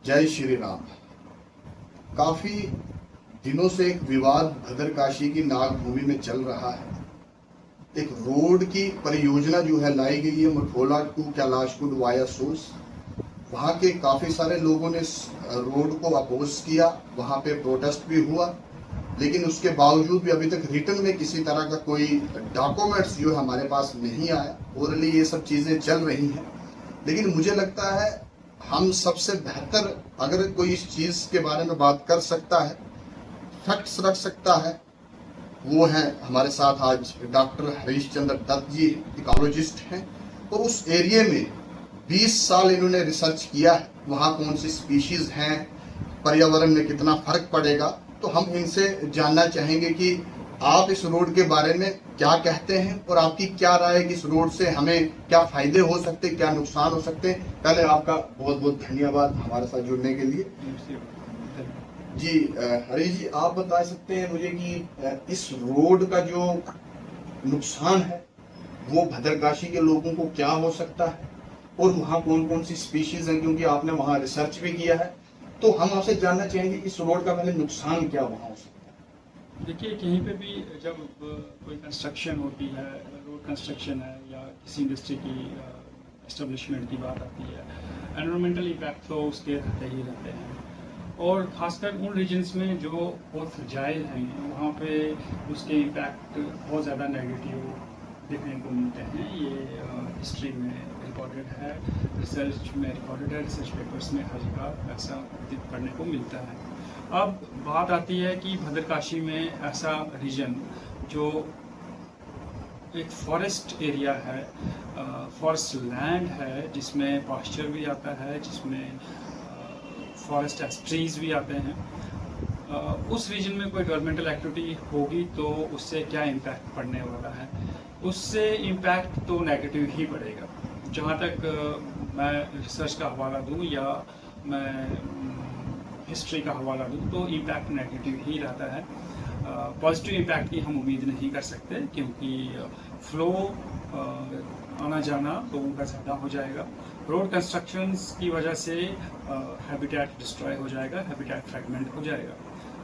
जय श्री राम। काफी दिनों से एक विवाद भद्रकाशी की नागभूमि में चल रहा है। एक रोड की परियोजना जो है लाई गई है मठोला टू कैलाशकुंड वाया सोर्स। वहां के काफी सारे लोगों ने इस रोड को अपोज किया, वहां पे प्रोटेस्ट भी हुआ, लेकिन उसके बावजूद भी अभी तक रिटर्न में किसी तरह का कोई डॉक्यूमेंट्स जो हमारे पास नहीं आया। ओरली ये सब चीजें चल रही हैं, लेकिन मुझे लगता है हम सबसे बेहतर अगर कोई इस चीज के बारे में बात कर सकता है, फैक्ट्स रख सकता है, वो है हमारे साथ आज डॉक्टर हरीश चंद्र दत्त जी, इकोलॉजिस्ट हैं। और उस एरिया में 20 साल इन्होंने रिसर्च किया है, वहाँ कौन सी स्पीशीज हैं, पर्यावरण में कितना फर्क पड़ेगा। तो हम इनसे जानना चाहेंगे कि आप इस रोड के बारे में क्या कहते हैं और आपकी क्या राय है कि इस रोड से हमें क्या फायदे हो सकते हैं, क्या नुकसान हो सकते हैं। पहले आपका बहुत बहुत धन्यवाद हमारे साथ जुड़ने के लिए। जी हरीश जी, आप बता सकते हैं मुझे कि इस रोड का जो नुकसान है वो भद्रकाशी के लोगों को क्या हो सकता है और वहाँ कौन कौन सी स्पीशीज हैं, क्योंकि आपने वहाँ रिसर्च भी किया है। तो हम आपसे जानना चाहेंगे कि इस रोड का पहले नुकसान क्या वहाँ हो सकता है। देखिए, कहीं पे भी जब कोई कंस्ट्रक्शन होती है, रोड कंस्ट्रक्शन है या किसी इंडस्ट्री की एस्टेब्लिशमेंट की बात आती है, एनवायरमेंटल इम्पैक्ट तो उसके रहते ही रहते हैं। और ख़ासकर उन रीजन्स में जो बहुत फ्रजाइल हैं, वहाँ पे उसके इम्पैक्ट बहुत ज़्यादा नेगेटिव देखने को मिलते हैं। ये हिस्ट्री में रिकॉर्डेड है, रिसर्च में रिकॉर्डेड है, रिसर्च पेपर्स में हर जगह ऐसा पढ़ने को मिलता है। अब बात आती है कि भद्रकाशी में ऐसा रीजन जो एक फॉरेस्ट एरिया है, फॉरेस्ट लैंड है, जिसमें पास्चर भी आता है, जिसमें फॉरेस्ट ट्रीज भी आते हैं। उस रीजन में कोई गवर्नमेंटल एक्टिविटी होगी तो उससे क्या इम्पैक्ट पड़ने वाला है? उससे इम्पैक्ट तो नेगेटिव ही पड़ेगा। जहाँ तक मैं रिसर्च का हवाला दूँ या मैं हिस्ट्री का हवाला दूँ तो इम्पैक्ट नेगेटिव ही रहता है। पॉजिटिव इम्पैक्ट की हम उम्मीद नहीं कर सकते, क्योंकि फ्लो आना जाना लोगों का ज़्यादा हो जाएगा। रोड कंस्ट्रक्शंस की वजह से हैबिटेट डिस्ट्रॉय हो जाएगा, हैबिटेट फ्रैगमेंट हो जाएगा।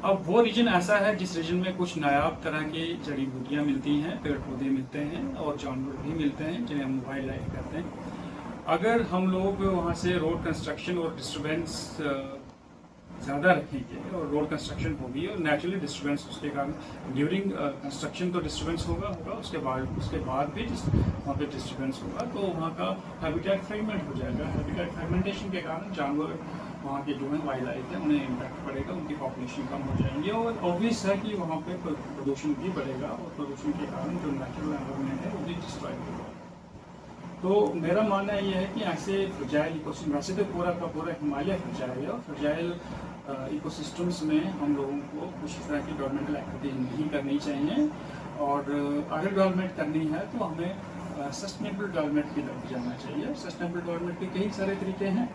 अब वो रीजन ऐसा है जिस रीजन में कुछ नायाब तरह की जड़ी बूटियाँ मिलती हैं, पेड़ पौधे मिलते हैं और जानवर भी मिलते हैं, जिन्हें हम वाइल्ड लाइफ कहते हैं। अगर हम लोग वहाँ से रोड कंस्ट्रक्शन और डिस्टर्बेंस ज़्यादा रखेंगे और रोड कंस्ट्रक्शन होगी और नेचुरली डिस्टर्बेंस उसके कारण ड्यूरिंग कंस्ट्रक्शन तो डिस्टर्बेंस होगा उसके बाद भी वहाँ पे डिस्टर्बेंस होगा, तो वहाँ का हैबिटेट फ्रेगमेंट हो जाएगा। हैबिटेट फ्रेगमेंटेशन के कारण जानवर वहाँ के जो है वाइल्ड लाइफ है उन्हें इम्पैक्ट पड़ेगा, उनकी पॉपुलेशन कम हो जाएंगे और ऑब्वियस है कि वहाँ पे प्रदूषण भी बढ़ेगा और प्रदूषण के कारण जो नेचुरल एनवायरमेंट है वो भी डिस्ट्रॉय होगा। तो मेरा मानना ये है कि ऐसे फ्रजाइल इकोसिस्टम, वैसे तो पूरा का पूरा हिमालय फ्रजाइल है और फ्रजाइल इकोसिस्टम्स में हम लोगों को कुछ इस तरह की गवर्नमेंटल एक्टिविटी नहीं करनी चाहिए। और अगर डेवलपमेंट करनी है तो हमें सस्टेनेबल डेवलपमेंट की तरफ जाना चाहिए। सस्टेनेबल डेवलपमेंट के कई सारे तरीके हैं,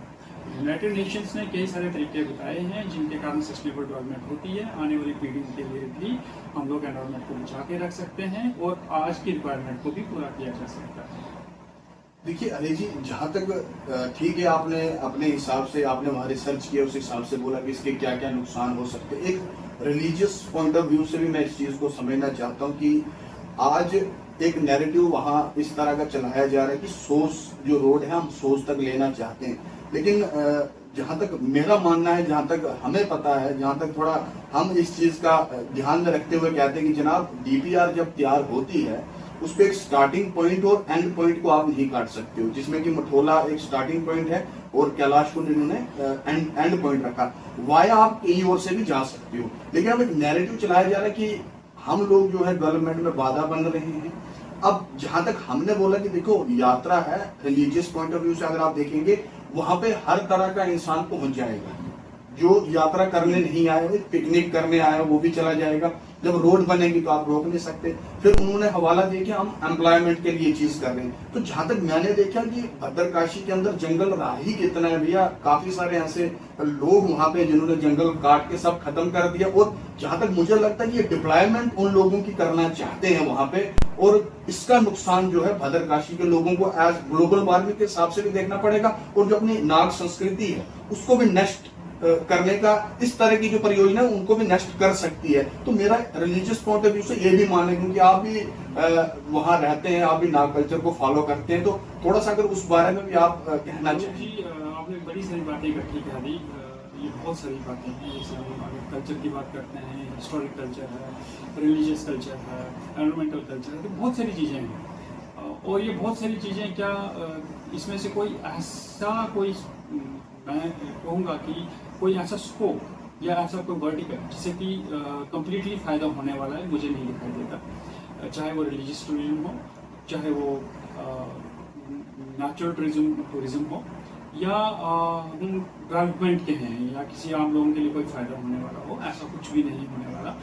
यूनाइटेड नेशंस ने कई सारे तरीके बताए हैं जिनके कारण सस्टेनेबल डेवलपमेंट होती है। आने वाली पीढ़ी के लिए भी हम लोग एनवायरमेंट को बचा के रख सकते हैं और आज की रिक्वायरमेंट को भी पूरा किया जा सकता है। देखिए अली जी, जहाँ तक ठीक है, आपने अपने हिसाब से आपने वहाँ रिसर्च किया, उस हिसाब से बोला कि इसके क्या क्या नुकसान हो सकते हैं। एक रिलीजियस पॉइंट ऑफ व्यू से भी मैं इस चीज को समझना चाहता हूँ कि आज एक नैरेटिव वहाँ इस तरह का चलाया जा रहा है कि सोर्स जो रोड है हम सोर्स तक लेना चाहते हैं, लेकिन जहाँ तक मेरा मानना है, जहाँ तक हमें पता है, जहाँ तक थोड़ा हम इस चीज का ध्यान में रखते हुए कहते हैं कि जनाब डीपीआर जब तैयार होती है उस पर एक स्टार्टिंग पॉइंट और एंड पॉइंट को आप नहीं काट सकते हो, जिसमें कि मठोला एक स्टार्टिंग पॉइंट है और कैलाशकुंड इन्होंने एंड पॉइंट रखा। वाया आप कहीं और से भी जा सकते हो, लेकिन अब एक नैरेटिव चलाया जा रहा है कि हम लोग जो है डेवलपमेंट में बाधा बन रहे हैं। अब जहां तक हमने बोला कि देखो यात्रा है, रिलीजियस पॉइंट ऑफ व्यू से अगर आप देखेंगे वहां पे हर तरह का इंसान पहुंच जाएगा। जो यात्रा करने नहीं आया, पिकनिक करने आया वो भी चला जाएगा, जब रोड बनेगी तो आप रोक नहीं सकते। फिर उन्होंने हवाला दिया कि हम एम्प्लॉयमेंट के लिए चीज कर रहे हैं। तो जहां तक मैंने देखा कि भद्रकाशी के अंदर जंगल रहा ही कितना है भैया, काफी सारे ऐसे लोग वहां पे जिन्होंने जंगल काट के सब खत्म कर दिया। और जहां तक मुझे लगता है कि ये डिप्लॉयमेंट उन लोगों की करना चाहते हैं वहां पे, और इसका नुकसान जो है भद्रकाशी के लोगों को एज ग्लोबल वार्मिंग के हिसाब से भी देखना पड़ेगा, और जो अपनी नाग संस्कृति है उसको भी नष्ट करने का इस तरह की जो परियोजना है उनको भी नष्ट कर सकती है। तो मेरा रिलीजियस पॉइंट ऑफ व्यू से ये भी मान लें, क्योंकि आप भी वहां रहते हैं, आप भी नाग कल्चर को फॉलो करते हैं, तो थोड़ा सा अगर उस बारे में भी आप कहना जी चाहिए। आपने बड़ी सारी बातें इकट्ठी कह दी। ये बहुत सारी बातें हैं, जैसे हम अगर कल्चर की बात करते हैं, हिस्टोरिक कल्चर है, रिलीजियस कल्चर है, एनवायरमेंटल कल्चर है, तो बहुत सारी चीज़ें हैं। और ये बहुत सारी चीज़ें क्या इसमें से कोई ऐसा कोई मैं कहूँगा कि कोई ऐसा स्कोप या ऐसा कोई वर्टिकल जिससे कि कम्प्लीटली फ़ायदा होने वाला है, मुझे नहीं दिखाई देता। चाहे वो रिलीजियस टूरिज्म हो, चाहे वो नेचुरल टूरिज्म हो, या हम डेवलपमेंट के हैं, या किसी आम लोगों के लिए कोई फ़ायदा होने वाला हो, ऐसा कुछ भी नहीं होने वाला।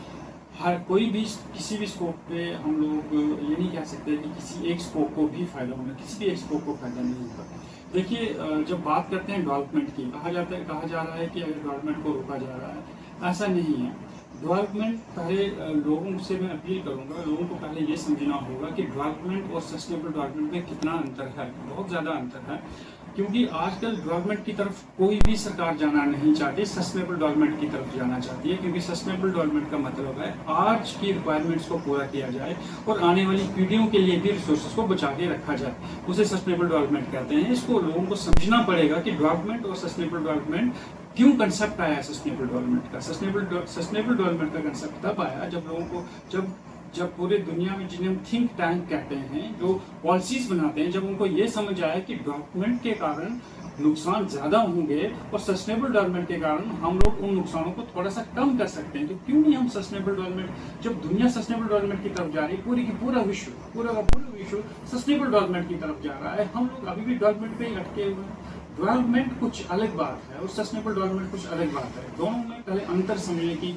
हर कोई भी किसी भी स्कोप पे हम लोग ये नहीं कह सकते कि किसी एक स्कोप को भी फ़ायदा होगा, किसी भी एक स्कोप को फ़ायदा नहीं होगा। देखिए जब बात करते हैं डेवलपमेंट की, कहा जा रहा है कि अगर डेवलपमेंट को रोका जा रहा है, ऐसा नहीं है। डेवलपमेंट पहले लोगों से मैं अपील करूंगा, लोगों को पहले ये समझना होगा कि डेवलपमेंट और सस्टेनेबल डेवलपमेंट में कितना अंतर है, बहुत ज़्यादा अंतर है। क्योंकि आजकल डेवलपमेंट की तरफ कोई भी सरकार जाना नहीं चाहती, सस्टेनेबल डेवलपमेंट की तरफ जाना चाहती है। क्योंकि सस्टेनेबल डेवलपमेंट का मतलब है आज की रिक्वायरमेंट्स को पूरा किया जाए और आने वाली पीढ़ियों के लिए भी रिसोर्सेज को बचा के रखा जाए, उसे सस्टेनेबल डेवलपमेंट कहते हैं। इसको लोगों को समझना पड़ेगा कि डेवलपमेंट और सस्टेनेबल डेवलपमेंट क्यों कंसेप्ट आया है सस्टेनेबल डेवलपमेंट का। सस्टेनेबल डेवलपमेंट का कंसेप्ट तब आया जब लोगों को जब पूरे दुनिया में जिन्हें हम थिंक टैंक कहते हैं, जो पॉलिसीज बनाते हैं, जब उनको ये समझ आया कि डेवलपमेंट के कारण नुकसान ज़्यादा होंगे और सस्टेनेबल डेवलपमेंट के कारण हम लोग उन नुकसानों को थोड़ा सा कम कर सकते हैं, तो क्यों नहीं हम सस्टेनेबल डेवलपमेंट, जब दुनिया सस्टेनेबल डेवलपमेंट की तरफ जा रही है, पूरा विश्व सस्टेनेबल डेवलपमेंट की तरफ जा रहा है, हम लोग अभी भी डेवलपमेंट पे ही अटके हुए हैं। डेवलपमेंट कुछ अलग बात है और सस्टेनेबल डेवलपमेंट कुछ अलग बात है। दोनों में पहले अंतर समझने की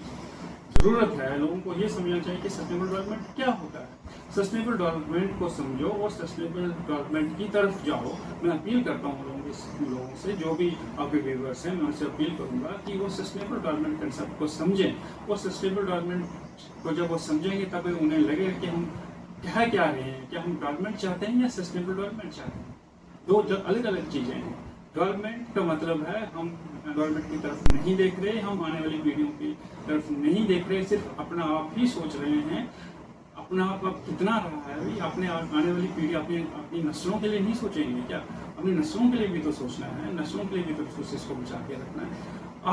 जरूरत है। लोगों को ये समझना चाहिए कि सस्टेनेबल डेवलपमेंट क्या होता है। सस्टेनेबल डेवलपमेंट को समझो और सस्टेनेबल डेवलपमेंट की तरफ जाओ। मैं अपील करता हूँ लोगों से, जो भी आपके व्यूअर्स हैं, मैं उनसे अपील करूंगा कि वो सस्टेनेबल डेवलपमेंट कंसेप्ट को समझें। और सस्टेनेबल डेवलपमेंट को जब वो समझेंगे तब उन्हें लगे कि हम क्या रहे हैं, क्या हम डेवलपमेंट चाहते हैं या सस्टेनेबल डेवलपमेंट चाहते हैं। दो अलग अलग चीज़ें हैं। डेवलपमेंट का मतलब है हम डेवलपमेंट की तरफ नहीं देख रहे, हम आने वाली पीढ़ियों की तरफ नहीं देख रहे, सिर्फ अपना आप ही सोच रहे हैं। अपना आप अब कितना रहा है भाई, अपने आने वाली पीढ़ी अपनी नस्लों के लिए नहीं सोचेंगे क्या? अपनी नस्लों के लिए भी तो सोचना है, नस्लों के लिए भी तो रिसोर्सेज को बचा के रखना है।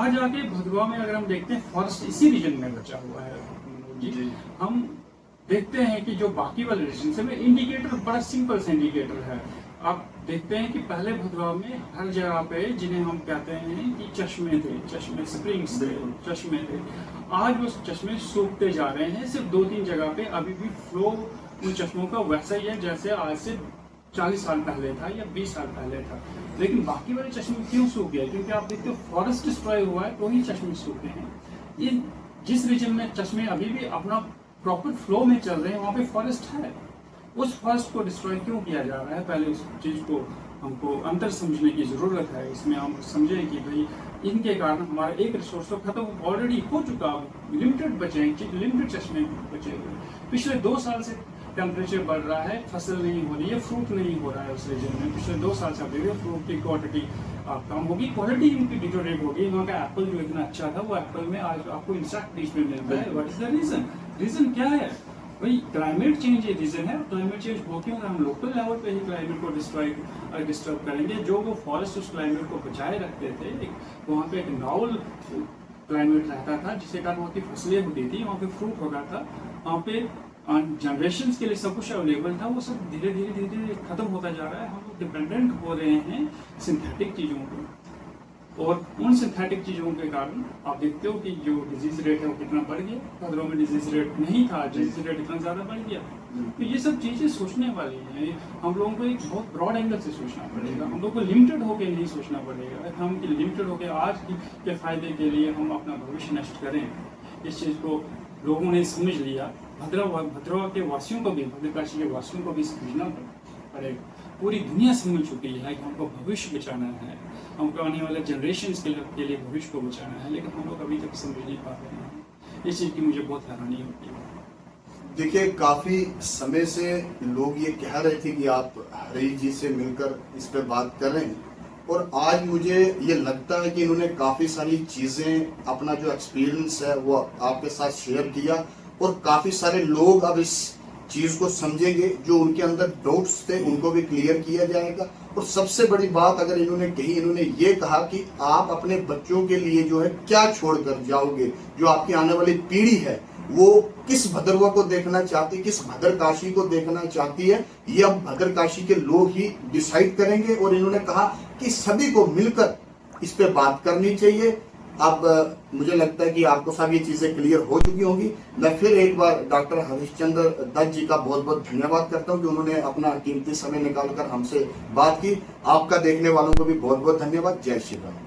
आज आके भदरवा में अगर हम देखते हैं, फॉरेस्ट इसी रीजन में बचा हुआ है जी। हम देखते हैं कि जो बाकी वाले रीजन से में इंडिकेटर बड़ा सिंपल सा इंडिकेटर है। आप देखते हैं कि पहले भदरवा में हर जगह पे जिन्हें हम कहते हैं कि चश्मे स्प्रिंग्स थे, चश्मे थे, आज वो चश्मे सूखते जा रहे हैं। सिर्फ 2-3 जगह पे अभी भी फ्लो उन चश्मों का वैसा ही है जैसे आज से 40 साल पहले था या 20 साल पहले था। लेकिन बाकी वाले चश्मे क्यों सूख गए? क्योंकि आप देखते हो फॉरेस्ट डिस्ट्रॉय हुआ है तो ही चश्मे सूखे हैं। ये जिस रीजन में चश्मे अभी भी अपना प्रॉपर फ्लो में चल रहे हैं, वहाँ पे फॉरेस्ट है। उस फॉरेस्ट को डिस्ट्रॉय क्यों किया जा रहा है? पहले उस चीज़ को हमको अंतर समझने की ज़रूरत है। इसमें हम समझें कि भाई इनके कारण हमारा एक रिसोर्स तो खत्म ऑलरेडी हो चुका, लिमिटेड बचे, लिमिटेड चश्मे बचे हुए। पिछले 2 साल से टेम्परेचर बढ़ रहा है, फसल नहीं हो रही है, फ्रूट नहीं हो रहा है उस रीजन में। पिछले 2 साल से आप देखिए फ्रूट की क्वांटिटी कम होगी, क्वालिटी इनकी डिटोरेट होगी। वहाँ का एप्पल जो इतना अच्छा था, वो एप्पल में आज आपको इंसेक्ट बीच में मिलता है। What is the reason? Reason क्या है भाई? क्लाइमेट चेंज ये रीजन है। क्लाइमेट चेंज हो क्यों? हम लोकल लेवल पे ही क्लाइमेट को डिस्टर्ब करेंगे। जो वो फॉरेस्ट उस क्लाइमेट को बचाए रखते थे, वहाँ पे एक नॉवल क्लाइमेट रहता था जिसके कारण वहाँ की फसलें होती थी, वहाँ पे फ्रूट होता था, वहाँ पे जनरेशन के लिए सब कुछ अवेलेबल था। वो सब धीरे धीरे खत्म होता जा रहा है। हम लोग डिपेंडेंट हो रहे हैं सिंथेटिक चीज़ों पर, और उन सिंथेटिक चीज़ों के कारण आप देखते हो कि जो डिजीज रेट है वो कितना बढ़ गया। भदरवा में डिजीज रेट नहीं था, डिजीज रेट इतना ज़्यादा बढ़ गया। तो ये सब चीज़ें सोचने वाली हैं। हम लोगों को एक बहुत ब्रॉड एंगल से सोचना पड़ेगा। हम लोग को लिमिटेड होकर नहीं सोचना पड़ेगा। हम लिमिटेड होकर आज के फ़ायदे के लिए हम अपना भविष्य नष्ट करें, इस चीज़ को लोगों ने समझ लिया, भद्रवा के वासियों को भी, भद्रकाशी के वासियों को भी समझना पड़ेगा। पूरी दुनिया समझ चुकी है कि हमको भविष्य बचाना है, हमको आने वाले जनरेशन के लिए भविष्य को बचाना है, लेकिन हम लोग अभी तक समझ नहीं पा रहे हैं। इस चीज़ की मुझे बहुत हैरानी होती है। देखिए, काफी समय से लोग ये कह रहे थे कि आप हरीश जी से मिलकर इस पे बात कर रहे हैं, और आज मुझे ये लगता है कि इन्होंने काफी सारी चीजें, अपना जो एक्सपीरियंस है वो आपके साथ शेयर किया, और काफी सारे लोग अब इस चीज को समझेंगे। जो उनके अंदर डाउट्स थे उनको भी क्लियर किया जाएगा। और सबसे बड़ी बात अगर इन्होंने कही, इन्होंने ये कहा कि आप अपने बच्चों के लिए जो है क्या छोड़कर जाओगे, जो आपकी आने वाली पीढ़ी है वो किस भद्रवा को देखना चाहती, किस भद्रकाशी को देखना चाहती है, ये अब भद्रकाशी के लोग ही डिसाइड करेंगे। और इन्होंने कहा कि सभी को मिलकर इस पे बात करनी चाहिए। अब मुझे लगता है कि आपको सब ये चीजें क्लियर हो चुकी होंगी। मैं फिर एक बार डॉक्टर हरीशचंद्र दत्त जी का बहुत बहुत धन्यवाद करता हूं कि उन्होंने अपना कीमती समय निकालकर हमसे बात की। आपका देखने वालों को भी बहुत बहुत धन्यवाद। जय श्री राम।